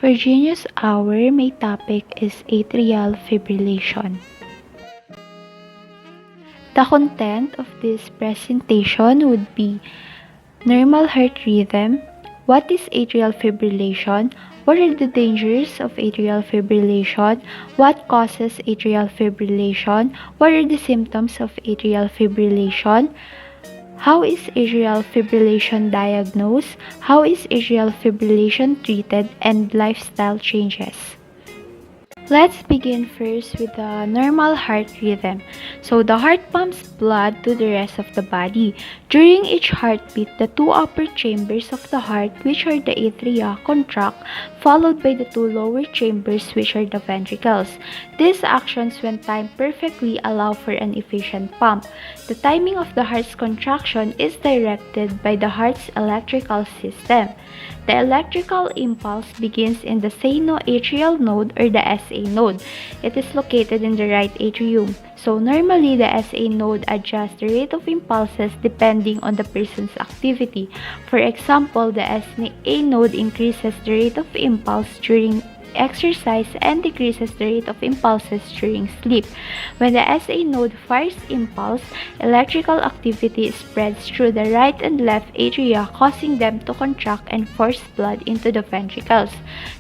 For Genius Hour, my topic is atrial fibrillation. The content of this presentation would be normal heart rhythm, what is atrial fibrillation, what are the dangers of atrial fibrillation, what causes atrial fibrillation, what are the symptoms of atrial fibrillation, how is atrial fibrillation diagnosed, how is atrial fibrillation treated, and lifestyle changes. Let's begin first with the normal heart rhythm. So the heart pumps blood to the rest of the body. During each heartbeat, the two upper chambers of the heart, which are the atria, contract, followed by the two lower chambers, which are the ventricles. These actions, when timed perfectly, allow for an efficient pump. The timing of the heart's contraction is directed by the heart's electrical system. The electrical impulse begins in the sinoatrial node or the SA node. It is located in the right atrium. So normally the SA node adjusts the rate of impulses depending on the person's activity. For example, the SA node increases the rate of impulse during exercise and decreases the rate of impulses during sleep. When the SA node fires impulse, electrical activity spreads through the right and left atria, causing them to contract and force blood into the ventricles.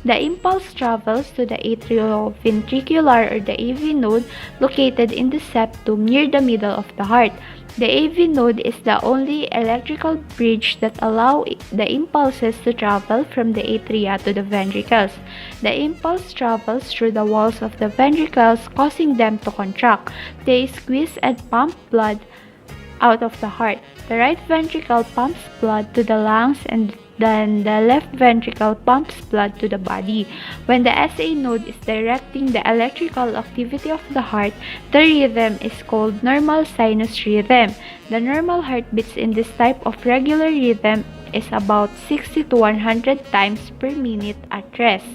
The impulse travels to the atrioventricular or the AV node located in the septum near the middle of the heart. The AV node is the only electrical bridge that allows the impulses to travel from the atria to the ventricles. The impulse travels through the walls of the ventricles, causing them to contract. They squeeze and pump blood out of the heart. The right ventricle pumps blood to the lungs, and then the left ventricle pumps blood to the body. When the SA node is directing the electrical activity of the heart, the rhythm is called normal sinus rhythm. The normal heartbeats in this type of regular rhythm is about 60 to 100 times per minute at rest.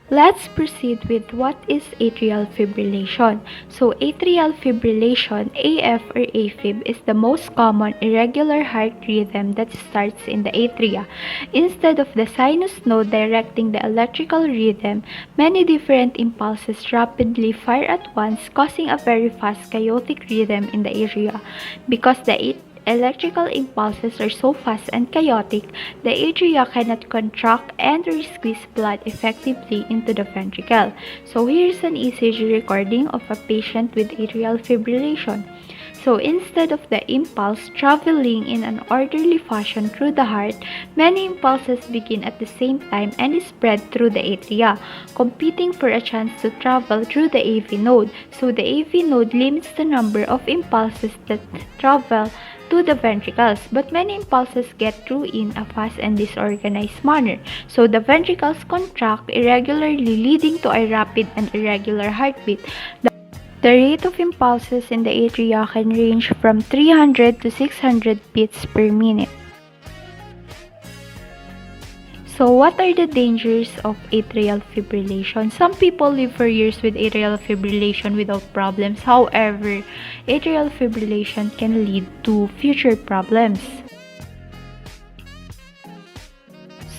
Let's proceed with what is atrial fibrillation. So atrial fibrillation, AF or AFib, is the most common irregular heart rhythm that starts in the atria. Instead of the sinus node directing the electrical rhythm, many different impulses rapidly fire at once, causing a very fast chaotic rhythm in the atria. Because the electrical impulses are so fast and chaotic, the atria cannot contract and squeeze blood effectively into the ventricle. So here's an ECG recording of a patient with atrial fibrillation. So instead of the impulse traveling in an orderly fashion through the heart, many impulses begin at the same time and spread through the atria, competing for a chance to travel through the AV node. So the AV node limits the number of impulses that travel to the ventricles, but many impulses get through in a fast and disorganized manner. So the ventricles contract irregularly, leading to a rapid and irregular heartbeat. The rate of impulses in the atria can range from 300 to 600 beats per minute. So what are the dangers of atrial fibrillation? Some people live for years with atrial fibrillation without problems. However, atrial fibrillation can lead to future problems.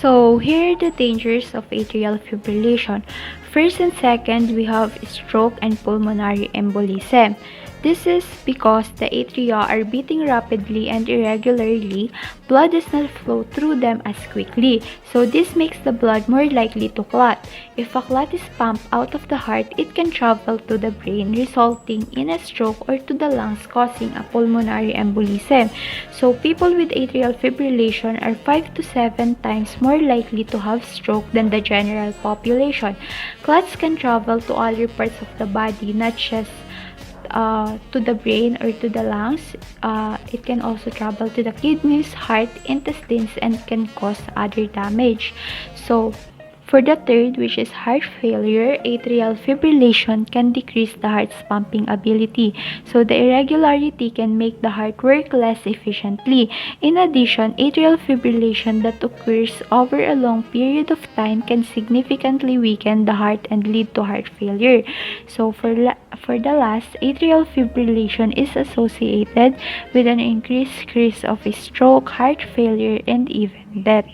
So here are the dangers of atrial fibrillation. First and second, we have stroke and pulmonary embolism. This is because the atria are beating rapidly and irregularly. Blood does not flow through them as quickly, so this makes the blood more likely to clot. If a clot is pumped out of the heart, it can travel to the brain, resulting in a stroke, or to the lungs, causing a pulmonary embolism. So people with atrial fibrillation are 5 to 7 times more likely to have stroke than the general population. Clots can travel to other parts of the body, not just to the brain or to the lungs. It can also travel to the kidneys, heart, intestines, and can cause other damage. So for the third, which is heart failure, atrial fibrillation can decrease the heart's pumping ability. So the irregularity can make the heart work less efficiently. In addition, atrial fibrillation that occurs over a long period of time can significantly weaken the heart and lead to heart failure. So for the last, atrial fibrillation is associated with an increased risk of stroke, heart failure, and even death.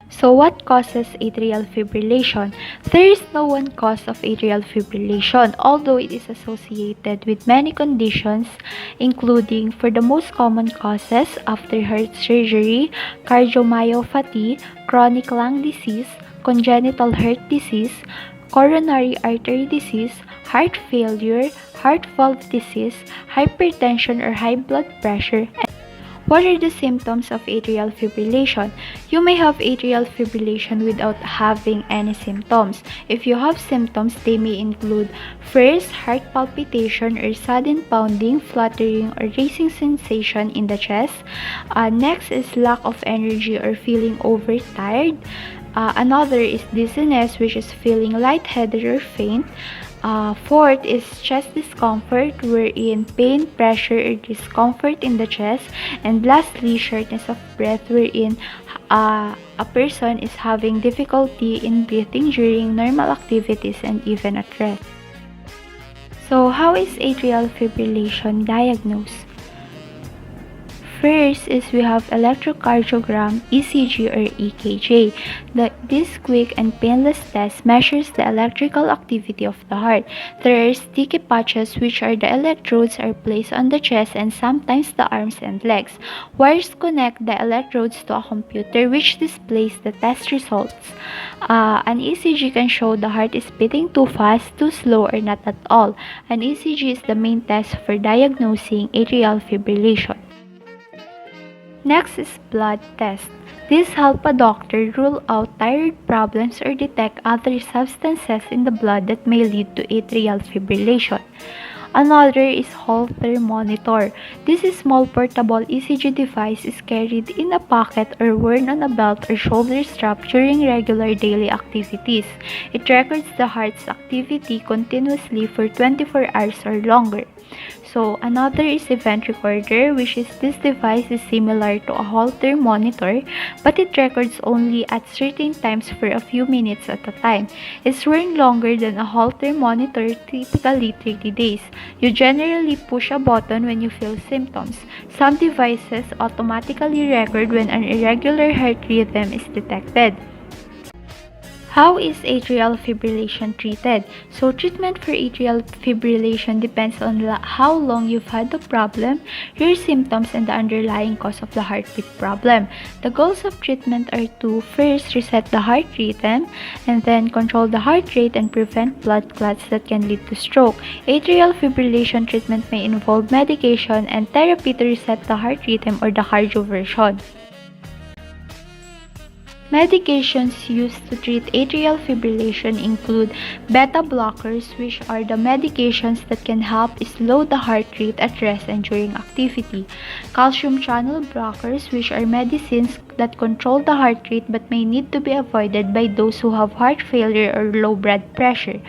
So what causes atrial fibrillation? There is no one cause of atrial fibrillation, although it is associated with many conditions, including for the most common causes after heart surgery, cardiomyopathy, chronic lung disease, congenital heart disease, coronary artery disease, heart failure, heart valve disease, hypertension or high blood pressure. What are the symptoms of atrial fibrillation? You may have atrial fibrillation without having any symptoms. If you have symptoms, they may include first, heart palpitation or sudden pounding, fluttering, or racing sensation in the chest. Next is lack of energy or feeling overtired. Another is dizziness, which is feeling lightheaded or faint. Fourth is chest discomfort, wherein pain, pressure, or discomfort in the chest. And lastly, shortness of breath, wherein a person is having difficulty in breathing during normal activities and even at rest. So, how is atrial fibrillation diagnosed? First is we have electrocardiogram, ECG or EKG. This quick and painless test measures the electrical activity of the heart. There are sticky patches, which are the electrodes are placed on the chest and sometimes the arms and legs. Wires connect the electrodes to a computer which displays the test results. An ECG can show the heart is beating too fast, too slow, or not at all. An ECG is the main test for diagnosing atrial fibrillation. Next is blood test. This helps a doctor rule out thyroid problems or detect other substances in the blood that may lead to atrial fibrillation. Another is Holter monitor. This is small portable ECG device is carried in a pocket or worn on a belt or shoulder strap during regular daily activities. It records the heart's activity continuously for 24 hours or longer. So another is event recorder, which is this device is similar to a Holter monitor, but it records only at certain times for a few minutes at a time. It's worn longer than a Holter monitor, typically 30 days. You generally push a button when you feel symptoms. Some devices automatically record when an irregular heart rhythm is detected. How is atrial fibrillation treated? So treatment for atrial fibrillation depends on how long you've had the problem, your symptoms, and the underlying cause of the heartbeat problem. The goals of treatment are to first reset the heart rhythm and then control the heart rate and prevent blood clots that can lead to stroke. Atrial fibrillation treatment may involve medication and therapy to reset the heart rhythm or the cardioversion. Medications used to treat atrial fibrillation include beta blockers, which are the medications that can help slow the heart rate at rest and during activity. Calcium channel blockers, which are medicines that control the heart rate but may need to be avoided by those who have heart failure or low blood pressure.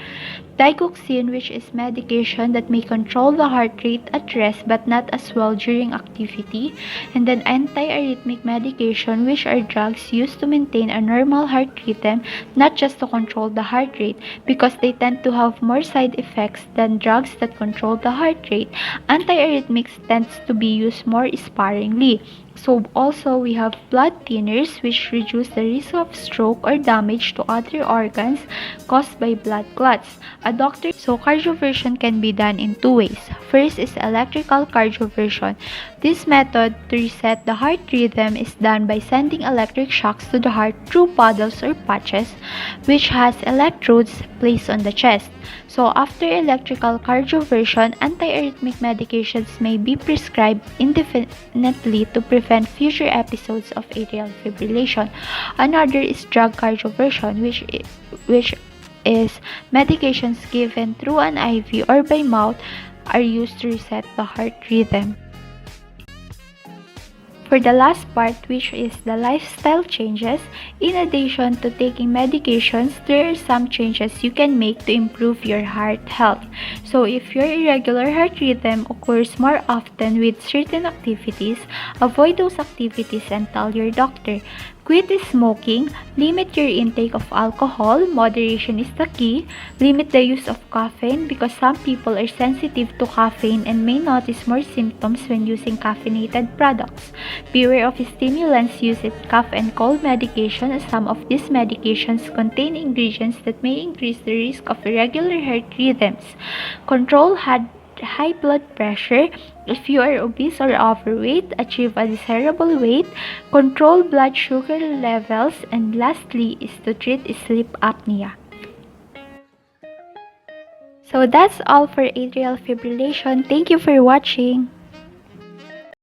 Digoxin, which is medication that may control the heart rate at rest but not as well during activity. And then antiarrhythmic medication, which are drugs used to maintain a normal heart rhythm, not just to control the heart rate, because they tend to have more side effects than drugs that control the heart rate. Antiarrhythmics tends to be used more sparingly. So also we have blood thinners, which reduce the risk of stroke or damage to other organs caused by blood clots. So cardioversion can be done in two ways. First is electrical cardioversion. This method to reset the heart rhythm is done by sending electric shocks to the heart through paddles or patches, which has electrodes placed on the chest. So after electrical cardioversion, antiarrhythmic medications may be prescribed indefinitely to prevent future episodes of atrial fibrillation. Another is drug cardioversion, which is medications given through an IV or by mouth are used to reset the heart rhythm. For the last part, which is the lifestyle changes, in addition to taking medications, there are some changes you can make to improve your heart health. So if your irregular heart rhythm occurs more often with certain activities, avoid those activities and tell your doctor. Quit smoking, limit your intake of alcohol, moderation is the key, limit the use of caffeine because some people are sensitive to caffeine and may notice more symptoms when using caffeinated products. Beware of stimulants used in cough and cold medication as some of these medications contain ingredients that may increase the risk of irregular heart rhythms. Control high blood pressure. If you are obese or overweight, achieve a desirable weight, control blood sugar levels, and lastly is to treat sleep apnea. So that's all for atrial fibrillation. Thank you for watching.